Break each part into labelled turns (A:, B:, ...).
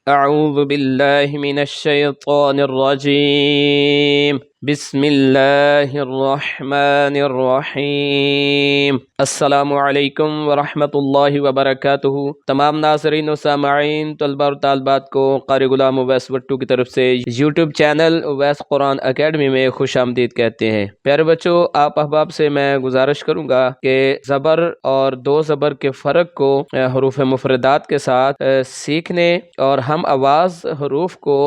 A: اعوذ باللہ من الشیطان الرجیم بسم اللہ الرحمن الرحیم۔ السلام علیکم ورحمۃ اللہ وبرکاتہ۔ تمام ناظرین و سامعین، طلباء اور طالبات کو قاری غلام اویس وٹو کی طرف سے یوٹیوب چینل اویس قرآن اکیڈمی میں خوش آمدید کہتے ہیں۔ پیارے بچوں، آپ احباب سے میں گزارش کروں گا کہ زبر اور دو زبر کے فرق کو حروف مفردات کے ساتھ سیکھنے اور ہم آواز حروف کو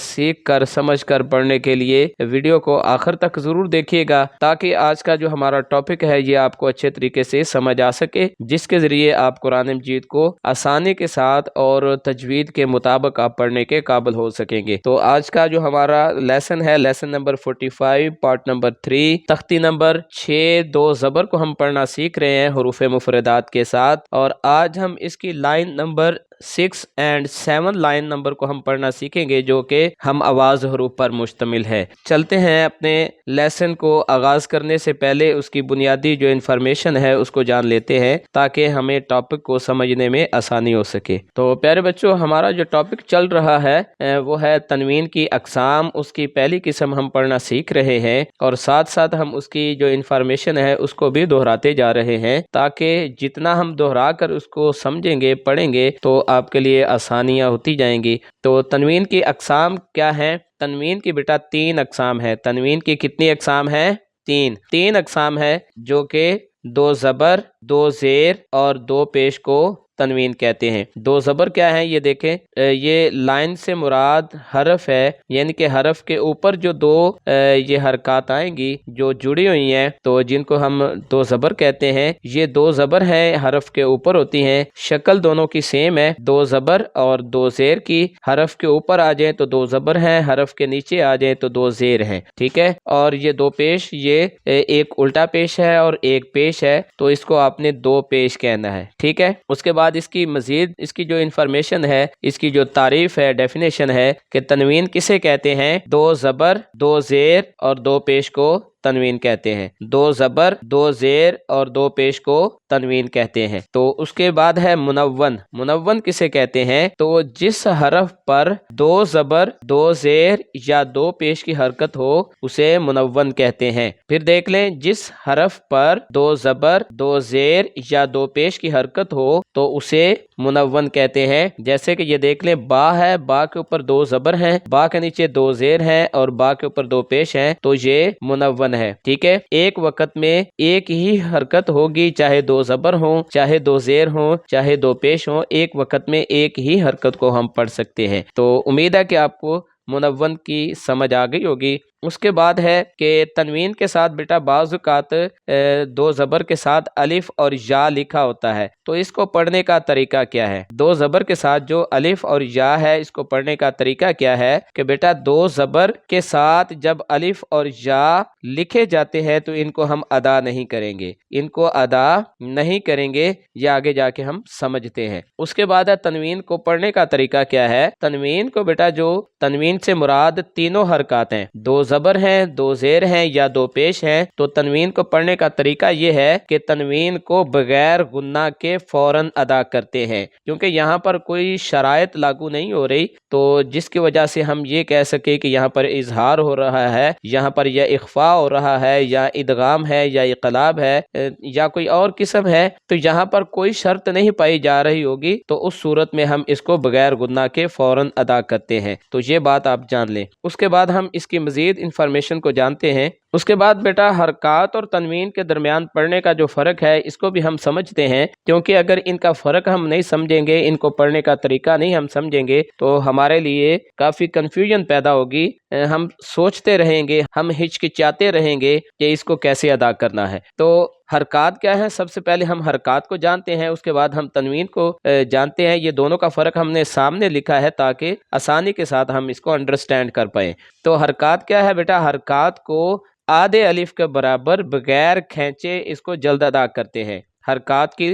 A: سیکھ کر سمجھ کر پڑھنے کے لیے ویڈیو کو آخر تک ضرور دیکھیے گا، تاکہ آج کا جو ہمارا ٹاپک ہے یہ آپ کو اچھے طریقے سے سمجھ آ سکے، جس کے ذریعے آپ قرآن مجید کو آسانی کے ساتھ اور تجوید کے مطابق آپ پڑھنے کے قابل ہو سکیں گے۔ تو آج کا جو ہمارا لیسن ہے، لیسن نمبر 45 پارٹ نمبر 3 تختی نمبر 6 دو زبر کو ہم پڑھنا سیکھ رہے ہیں حروف مفردات کے ساتھ، اور آج ہم اس کی لائن نمبر 6 اور 7 لائن نمبر کو ہم پڑھنا سیکھیں گے، جو کہ ہم آواز حروف پر مشتمل ہے۔ چلتے ہیں اپنے لیسن کو آغاز کرنے سے پہلے اس کی بنیادی جو انفارمیشن ہے اس کو جان لیتے ہیں، تاکہ ہمیں ٹاپک کو سمجھنے میں آسانی ہو سکے۔ تو پیارے بچوں، ہمارا جو ٹاپک چل رہا ہے وہ ہے تنوین کی اقسام۔ اس کی پہلی قسم ہم پڑھنا سیکھ رہے ہیں، اور ساتھ ساتھ ہم اس کی جو انفارمیشن ہے اس کو بھی دہراتے جا رہے ہیں، تاکہ جتنا ہم دہرا کر اس کو سمجھیں گے، پڑھیں گے، تو آپ کے لیے آسانیاں ہوتی جائیں گی۔ تو تنوین کی اقسام کیا ہیں؟ تنوین کی بیٹا 3 اقسام ہے۔ تنوین کی کتنی اقسام ہیں؟ 3 اقسام ہے، جو کہ 2 زبر، 2 زیر اور 2 پیش کو تنوین کہتے ہیں۔ 2 زبر کیا ہیں؟ یہ دیکھیں، یہ لائن سے مراد حرف ہے، یعنی کہ حرف کے اوپر جو 2 یہ حرکات آئیں گی جو جڑی ہوئی ہیں، تو جن کو ہم 2 زبر کہتے ہیں۔ یہ 2 زبر ہیں، حرف کے اوپر ہوتی ہیں، شکل دونوں کی سیم ہے، 2 زبر اور 2 زیر کی۔ حرف کے اوپر آ جائیں تو 2 زبر ہیں، حرف کے نیچے آ جائیں تو 2 زیر ہیں، ٹھیک ہے۔ اور یہ 2 پیش، یہ ایک الٹا پیش ہے اور ایک پیش ہے، تو اس کو آپ نے 2 پیش کہنا ہے، ٹھیک ہے۔ اس کے بعد اس کی مزید اس کی جو انفارمیشن ہے، اس کی جو تعریف ہے، ڈیفینیشن ہے کہ تنوین کسے کہتے ہیں؟ 2 زبر، 2 زیر اور 2 پیش کو تنوین کہتے ہیں۔ 2 زبر، 2 زیر اور 2 پیش کو تنوین کہتے ہیں۔ تو اس کے بعد ہے منون۔ منون کسے کہتے ہیں؟ تو جس حرف پر 2 زبر، 2 زیر یا 2 پیش کی حرکت ہو اسے منون کہتے ہیں۔ پھر دیکھ لیں، جس حرف پر 2 زبر، 2 زیر یا 2 پیش کی حرکت ہو تو اسے منون کہتے ہیں۔ جیسے کہ یہ دیکھ لیں، با ہے، با کے اوپر 2 زبر ہیں، با کے نیچے 2 زیر ہیں اور با کے اوپر 2 پیش ہیں، تو یہ منون ہے، ٹھیک ہے۔ ایک وقت میں ایک ہی حرکت ہوگی، چاہے 2 زبر ہوں، چاہے 2 زیر ہوں، چاہے 2 پیش ہوں، ایک وقت میں ایک ہی حرکت کو ہم پڑھ سکتے ہیں۔ تو امید ہے کہ آپ کو منون کی سمجھ آ گئی ہوگی۔ اس کے بعد ہے کہ تنوین کے ساتھ بیٹا بعض اوقات 2 زبر کے ساتھ الف اور یا لکھا ہوتا ہے، تو اس کو پڑھنے کا طریقہ کیا ہے؟ 2 زبر کے ساتھ جو الف اور یا ہے، اس کو پڑھنے کا طریقہ کیا ہے کہ بیٹا 2 زبر کے ساتھ جب الف اور یا لکھے جاتے ہیں تو ان کو ہم ادا نہیں کریں گے، ان کو ادا نہیں کریں گے، یہ آگے جا کے ہم سمجھتے ہیں۔ اس کے بعد ہے تنوین کو پڑھنے کا طریقہ کیا ہے؟ تنوین کو بیٹا، جو تنوین سے مراد تینوں حرکات ہیں، 2 زبر ہیں، 2 زیر ہیں یا 2 پیش ہیں، تو تنوین کو پڑھنے کا طریقہ یہ ہے کہ تنوین کو بغیر غنہ کے فوراً ادا کرتے ہیں، کیونکہ یہاں پر کوئی شرائط لاگو نہیں ہو رہی، تو جس کی وجہ سے ہم یہ کہہ سکے کہ یہاں پر اظہار ہو رہا ہے، یہاں پر یا اخفاء ہو رہا ہے، یا ادغام ہے، یا اقلاب ہے، یا کوئی اور قسم ہے، تو یہاں پر کوئی شرط نہیں پائی جا رہی ہوگی، تو اس صورت میں ہم اس کو بغیر غنہ کے فوراً ادا کرتے ہیں۔ تو یہ بات آپ جان لیں۔ اس کے بعد ہم اس کی مزید انفارمیشن کو جانتے ہیں۔ اس کے بعد بیٹا حرکات اور تنوین کے درمیان پڑھنے کا جو فرق ہے اس کو بھی ہم سمجھتے ہیں، کیونکہ اگر ان کا فرق ہم نہیں سمجھیں گے، ان کو پڑھنے کا طریقہ نہیں ہم سمجھیں گے، تو ہمارے لیے کافی کنفیوژن پیدا ہوگی، ہم سوچتے رہیں گے، ہم ہچکچاتے رہیں گے کہ اس کو کیسے ادا کرنا ہے۔ تو حرکات کیا ہیں؟ سب سے پہلے ہم حرکات کو جانتے ہیں، اس کے بعد ہم تنوین کو جانتے ہیں۔ یہ دونوں کا فرق ہم نے سامنے لکھا ہے تاکہ آسانی کے ساتھ ہم اس کو انڈرسٹینڈ کر پائیں۔ تو حرکات کیا ہے بیٹا؟ حرکات کو آدھے الف کے برابر بغیر کھینچے اس کو جلد ادا کرتے ہیں۔ حرکات کی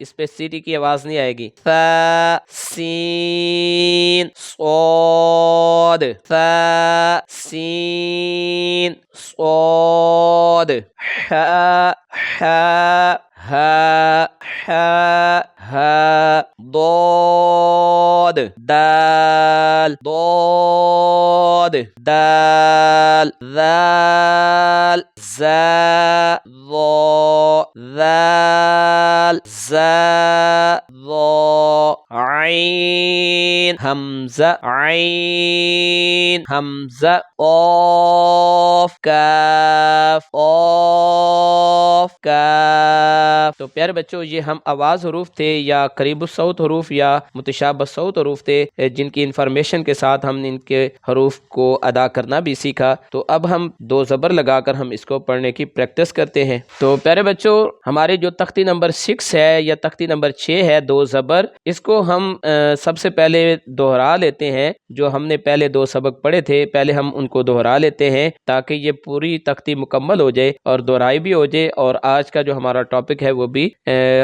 A: اس پہ سیٹی کی آواز نہیں آئے گی. سین صاد سین صاد. ضاد دال دال ذال زا ظا ذال زا ظا عین حمزہ قاف کاف تو پیارے بچوں یہ ہم آواز حروف تھے یا قریب الصوت حروف یا متشابہ صوت حروف تھے جن کی انفارمیشن کے ساتھ ہم نے ان کے حروف کو ادا کرنا بھی سیکھا. تو اب ہم دو زبر لگا کر ہم اس کو پڑھنے کی پریکٹس کرتے ہیں. تو پیارے بچوں ہمارے جو تختی نمبر 6 ہے یا تختی نمبر 6 ہے دو زبر، اس کو ہم سب سے پہلے دہرا لیتے ہیں. جو ہم نے پہلے دو سبق پڑھے تھے پہلے ہم ان کو دہرا لیتے ہیں تاکہ یہ پوری تختی مکمل ہو جائے اور دہرائی بھی ہو جائے، اور آج کا جو ہمارا ٹاپک ہے وہ بھی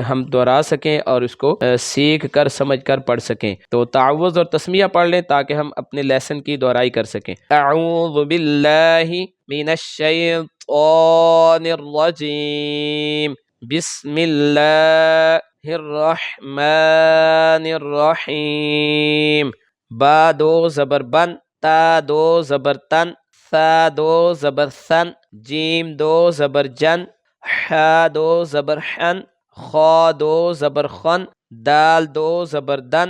A: ہم دہرا سکیں اور اس کو سیکھ کر سمجھ کر پڑھ سکیں. تو تعوذ اور تسمیہ پڑھ لیں تاکہ ہم اپنے لیسن کی دہرائی کر سکیں. اعوذ باللہ من الشیطان الرجیم بسم اللہ الرحمن الرحیم. با دو زبر بن، تا دو زبر تن، ثا دو زبر ثن، جیم دو زبر جن، حا دو زبر حن، خا دو زبر خن، دال دو زبر دن،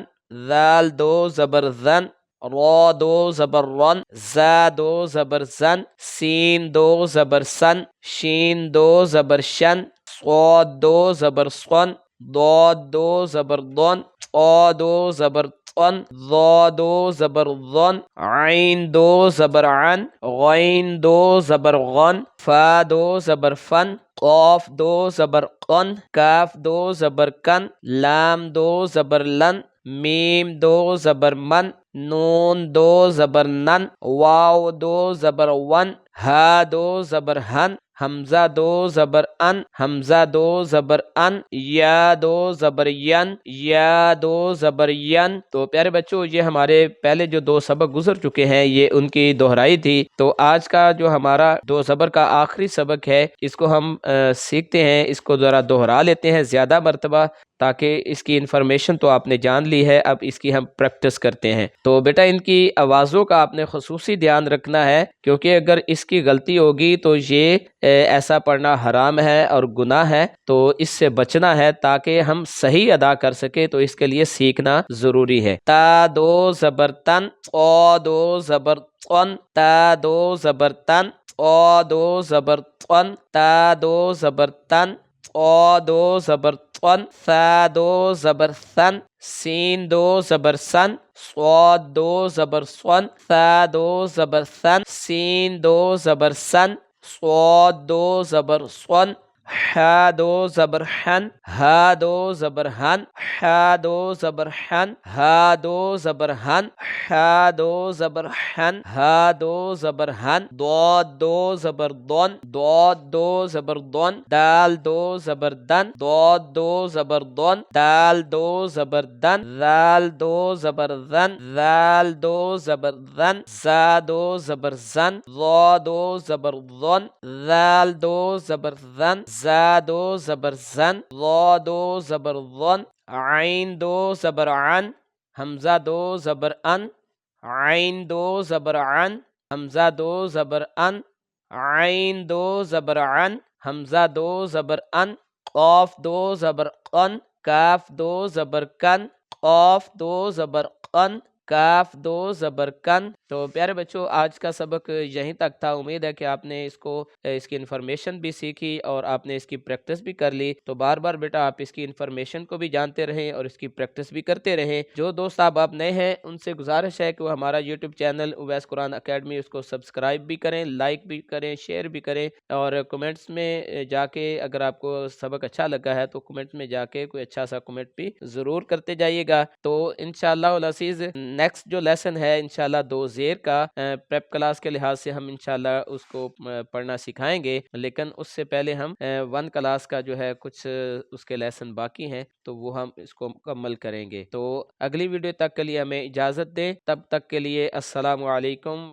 A: ذال دو زبر ذن، را دو زبر رن، زا دو زبر زن، سین دو زبر سن، شین دو زبر شن، صاد دو زبر صن، ضاد دو زبر ضن، طا دو زبر طن، ظا دو زبر ظن، عین دو زبر عن، غین دو زبر غن، فا دو زبر فن، قاف دو زبر قن، کاف دو زبر کن، لام دو زبر لن، میم دو زبر من، نون دو زبر نن، واو دو زبر ون، ہا دو زبر ہن، حمزہ دو زبر ان، حمزہ دو زبر ان، یا دو زبر ین، یا دو زبر ین. تو پیارے بچوں یہ ہمارے پہلے جو دو سبق گزر چکے ہیں یہ ان کی دہرائی تھی. تو آج کا جو ہمارا دو زبر کا آخری سبق ہے اس کو ہم سیکھتے ہیں، اس کو ذرا دہرا لیتے ہیں زیادہ مرتبہ تاکہ اس کی انفارمیشن تو آپ نے جان لی ہے، اب اس کی ہم پریکٹس کرتے ہیں. تو بیٹا ان کی آوازوں کا آپ نے خصوصی دھیان رکھنا ہے کیونکہ اگر اس کی غلطی ہوگی تو یہ ایسا پڑھنا حرام ہے اور گناہ ہے. تو اس سے بچنا ہے تاکہ ہم صحیح ادا کر سکیں، تو اس کے لیے سیکھنا ضروری ہے. تا دو زبر تن، طا دو زبر طن، تا دو زبر تن، طا دو زبر طن، تا دو زبر تن، طا دو زبر طن، ثا دو زبر ثن، سین دو زبر سن، صاد دو زبر صن، ثا دو زبر ثن، سین دو زبر سن، صاد دو زبر صن، حا دو زبر حن، ہا دو زبر ہن، حا دو زبر حن، ہا دو زبر ہن، حا دو زبر حن، ہا دو زبر ہن، ضاد دو زبر ضن، ضاد دو زبر ضن، دال دو زبر دن، ضاد دو زبر ضن، دال دو زبر دن، ذال دو زبر ذن، ذال دو زبر ذن، زا دو زبر زن، ظا دو زبر ظن، ذال دو زبر ذن، زا دو زبر زن، ظا دو زبر ظن، عین دو زبر عن، حمزہ دو زبر ان، عین دو زبر عن، حمزہ دو زبر ان، عین دو زبر عن، حمزہ دو زبر ان، قاف دو زبر قن، کاف دو زبر کن، قاف دو زبر قن، کاف دو زبر کن. تو پیارے بچوں آج کا سبق یہیں تک تھا. امید ہے کہ آپ نے اس کی انفارمیشن بھی سیکھی اور آپ نے اس کی پریکٹس بھی کر لی. تو بار بار بیٹا آپ اس کی انفارمیشن کو بھی جانتے رہیں اور اس کی پریکٹس بھی کرتے رہیں. جو دوست آپ نئے ہیں ان سے گزارش ہے کہ وہ ہمارا یوٹیوب چینل اویس قرآن اکیڈمی اس کو سبسکرائب بھی کریں، لائک بھی کریں، شیئر بھی کریں، اور کمنٹس میں جا کے اگر آپ کو سبق اچھا لگا ہے تو کمنٹس میں جا کے کوئی اچھا سا کمنٹ بھی ضرور کرتے جائیے گا. تو انشاءاللہ العزیز نیکسٹ جو لیسن ہے انشاءاللہ 2 زیر کا پریپ کلاس کے لحاظ سے ہم انشاءاللہ اس کو پڑھنا سکھائیں گے، لیکن اس سے پہلے ہم 1 کلاس کا جو ہے کچھ اس کے لیسن باقی ہیں تو وہ ہم اس کو مکمل کریں گے۔ تو اگلی ویڈیو تک کے لیے ہمیں اجازت دیں، تب تک کے لیے السلام علیکم۔